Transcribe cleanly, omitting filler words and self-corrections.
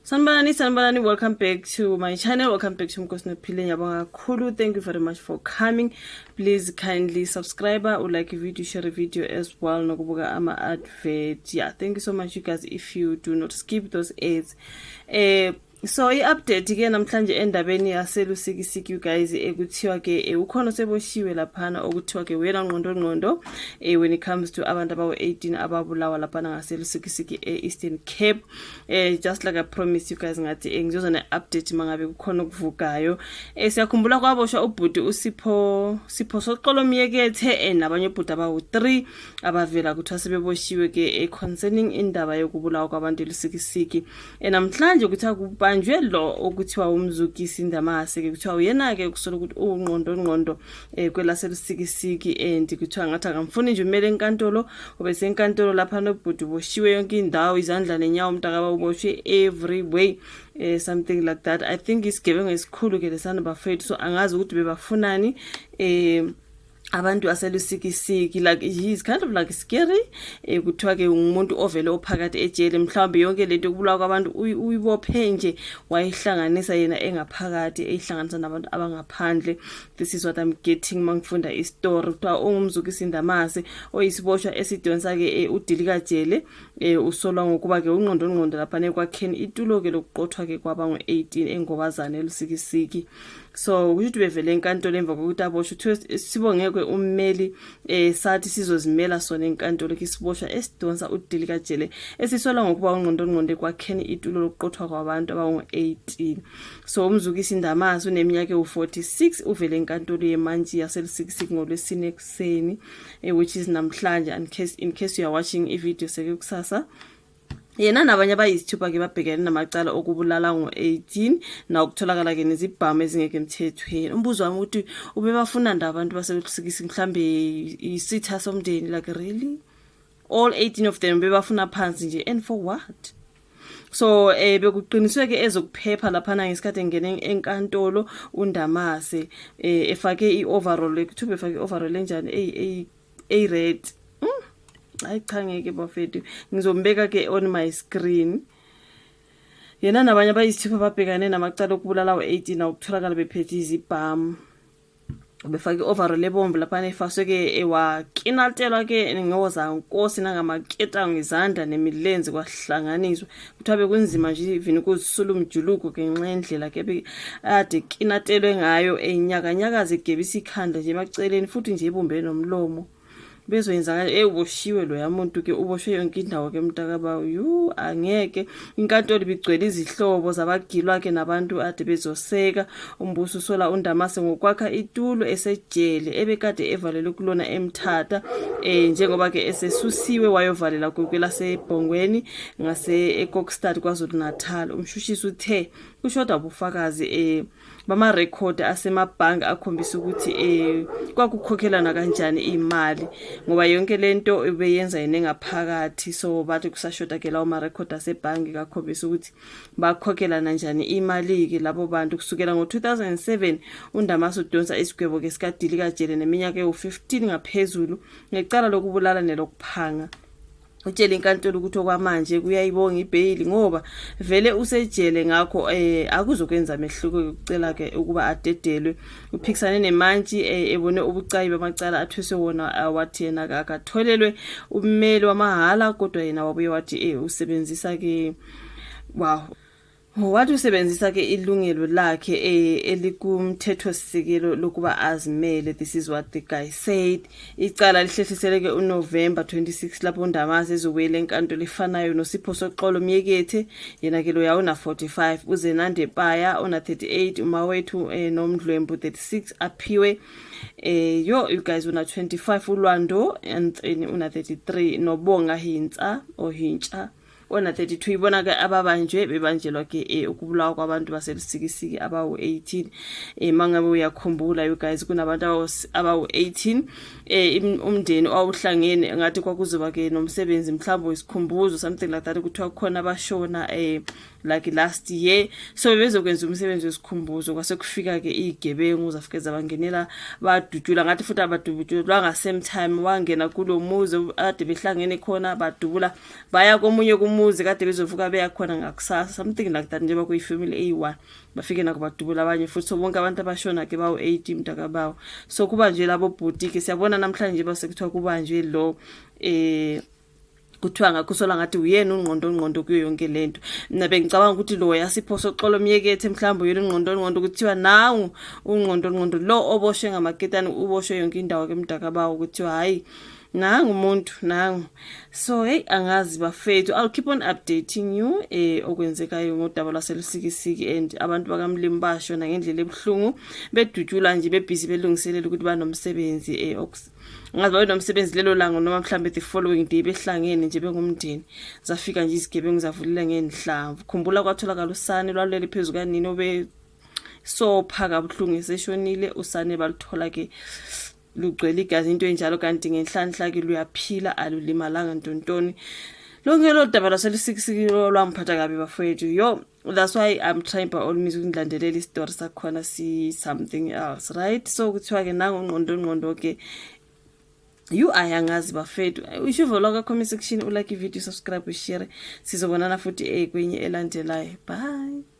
Sanbalani, welcome back to my channel. Welcome back to Mkosnophile. Thank you very much for coming. Please kindly subscribe or like a video, share a video as well. Nokubuka ama advert. Yeah, thank you so much, you guys, if you do not skip those ads. So i-update ke namhlanje endabeni yaseLusikisiki, you guys, ekuthiwa ke ukhona Sekboshwe laphana okuthiwa ke wena ungqondongqondo when it comes to abantu abawu-18 ababulawa laphana ngaseLusikisiki Eastern Cape. Just like I promised you guys, ngathi ngizoza ne-update mangabe kukhona okuvukayo. Siyakhumbula kwaboshwa ubhuti uSipho Soxolo Miyekethe nabanye ubhuti abawu-3 abavela kuthiwa sebeboshiwe ke concerning indaba yokubulawa kwabantu eLusikisiki. Namhlanje kuthiwa kubanjwe lo okuthiwa umzukisi ndamase ke kuthiwa uyena ke kusola ukuthi ungqondongqondo kwelaseLusikisiki and kuthiwa ngathi akamfuni nje umele enkantolo obese enkantolo lapha nobhuti boshiwe yonke indawo izandla nenyawo umntaka uboshwe every way. Something like that. I think isigebengu esikhulu ke lesana bafethu, so angazi ukuthi bebafunani abantu aseLusikisiki. Like he's kind of like scary. Kuthiwa ke umuntu ovele ophakathi ejele, mhlawumbe yonke lento yokubulawa kwabantu uyibophe nje wayihlanganisa yena engaphakathi eyihlanganisa nabantu abangaphandle. This is what I'm getting mangifunda istory. Kuthiwa ungumzukisi ndamase oyisiboshwa esidonsa ke udilika jele osolwa ngokuba ke ungqondongqondo lapha kwakheni itulo ke lokuqothwa ke kwabangu-18 eNgobazana eLusikisiki. So ukuthi bevele enkantolo emva kokuthi aboshwe uthi sibongekwe ummeli sathi sizozimela sona enkantolo ke siboshwa esidonsa udilika jele esisola ngokuba ungqondongqondo kwakheni itulo lokuqothwa kwabantu abangu-18. So umzukisi ndamase uneminyaka u-46 uvele enkantolo yemantshi yaseLusikisiki ngolwesine ekuseni, which is namhlanje, in case you are watching i-video seke kusasa. Yena nabanye abayisithupha ke babhekene namacala okubulala ngo-18 na ukutholakala ke nezibhamu ezingeke emthethweni. Umbuzo wami ukuthi ubebafuna ndaba abantu baseLusikisiki mhlambe isitha somndeni, like really all 18 of them bebafuna phansi nje, and for what? So bekuqiniswe ke ezokuphepha laphana ngesikhathi engene enkantolo undamase efake i-overall, ekuthiwa efake i-overall enjani red. Ayichange bafethu, ngizombeka ke on my screen. Yena nabanye abayisithupha babhekane namacala okubulala u-18 na ukutholakala bephethe izibhamu. Befake overall ebomvu lapha efaswe ke wakinatelwa ke ngoza nkosi nangamaketa ngizandla nemilenze kwahlanganiswa. Kuthiwa bekunzima nje even kuzisula umjuluko ke ngendlela ke ade kinatelwe ngayo enyakanyakaze egebisa ikhanda nje emaceleni futhi nje ebombe nomlomo. Bezoyenza uboshiwe lo yamuntu ke uboshwe yonke indawo ke mntaka angeke inkantolo bigcwele izihlobo zabagilwa ke nabantu ade bezoseka. Umbuso usola undamase ngokwakha itulo esejele ebekade evalelwe kulona emthatha njengoba ke esesusiwe wayovalela kwelaseBhongweni ngase eKokstad kwaZulu Natal. Umshushisi uthe kushoda ubufakazi bama record asemabhangi akhombisa ukuthi kwakukhokhelana kanjani imali ngoba yonke lento ubeyenza yena engaphakathi. So bathi kusashoda ke lawo ma record asebhangi akhombisa ukuthi bakhokhelana kanjani imali ke labo bantu kusukela ngo-2007 undamase udonsa isigwebo ke sikadilika jele neminyaka ewu-15 ngaphezulu ngecala lokubulala nelokuphanga. Utshela inkantolo ukuthi okwamanje kuyayibonga ibhayili ngoba vele usejele, ngakho akuzokwenza mehluko ukucela ke ukuba adedelwe. Uphikisane nemantshi ebone ubucayi bamacala athwese wona wathi yena akatholelwe ummeli wamahala, kodwa yena wabuye wathi usebenzisa ke wathi usebenzisa ke ilungelo lakhe elikumthetho sisekelo lokuba azimele. This is what the guy said. Icala lihlehlisele ke uNovember 26 lapho undamase ezobuyela enkantolo efanayo noSipho Soxolo Miyekethe, yena ke lo yawuna 45, uZenande Paya ona 38, umawethu noMdlwembu 36 aphiwe you guys una 25, uLwando and una 33, noBonga Hintsha ona 32. Ibona ke ababanjwe bebanjelwa ke ukubulawa kwabantu baseLusikisiki abawu-18. Mangabe uyakhumbula you guys, kunabantu abawu-18 umndeni owawuhlangene ngathi kwakuzoba ke nomsebenzi mhlawumbe wesikhumbuzo, something like that, kuthiwa khona abashona like last year. So bezokwenza umsebenzi wesikhumbuzo kwase kufika ke igebengu zafike zabangenela badudula, ngathi futhi abadubula same time wangena kulo muzi ade behlangene khona badubula baya komunye umuzi kade bezovuka beyakhona ngakusasa something like that njengoba kuyifamily A1 bafike nako badubula abanye futhi so bonke abantu abashona ke bawo 80 mntakabawo so kuba nje labo bhuti ke siyabona namhlanje basekuthiwa kuba nje lo kuthiwa ngakusola ngathi uyena ungqondongqondo kuyo yonke lento mina bengicabanga ukuthi lo yasiphoso xolo myekethe mhlawumbe uyena ungqondongqondo kuthiwa nawu ungqondongqondo lo oboshwe ngamaketani uboshwe yonke indawo ke mntakabawo kuthiwa hayi nangu umuntu nangu so hey angazi bafethu I'll keep on updating you okwenzekayo ngodaba lwaseLusikisiki and abantu bakamlimi bashona ngendlela ebhlungu bedutshula nje bebhizi belungiselela ukuthi banomsebenzi ngazi babe nomsebenzi lelo langa noma mhlambe the following day behlangene nje bengumndeni zafika nje izigebengu zavulela ngenhlamvu khumbula kwatholakala usane lwalele phezulu kanini obe so phaka buhlungu eseshonile usane baluthola ke lugcwele igazi into enjalo kanti ngenhlanhla ke luyaphila alulimalanga ntontoni lonke lo daba lwaseLusikisiki lwamphatha kabi bafowethu yo that's why I'm trying by all means ukungilandelela istory sakhona see something else right so kuthiwa ke nangu ungqondongqondo ke you ayangazi bafethu ushivola comment section ulike video subscribe ushare sizobonana futhi kwenye elandelayo bye.